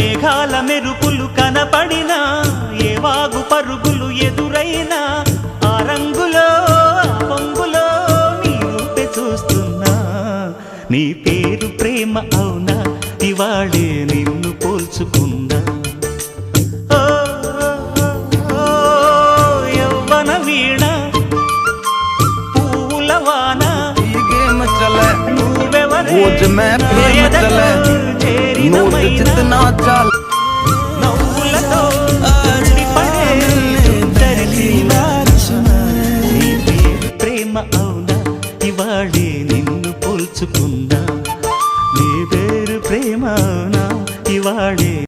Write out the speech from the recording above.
మేఘాల మెరుపులు కనపడినా ఏ వాగు పరుగులు ఎదురైనా ఆ రంగులో ఆ పొంగులో నీ రూపే చూస్తున్నా నీ పేరు ప్రేమ అవునా ఇవాళే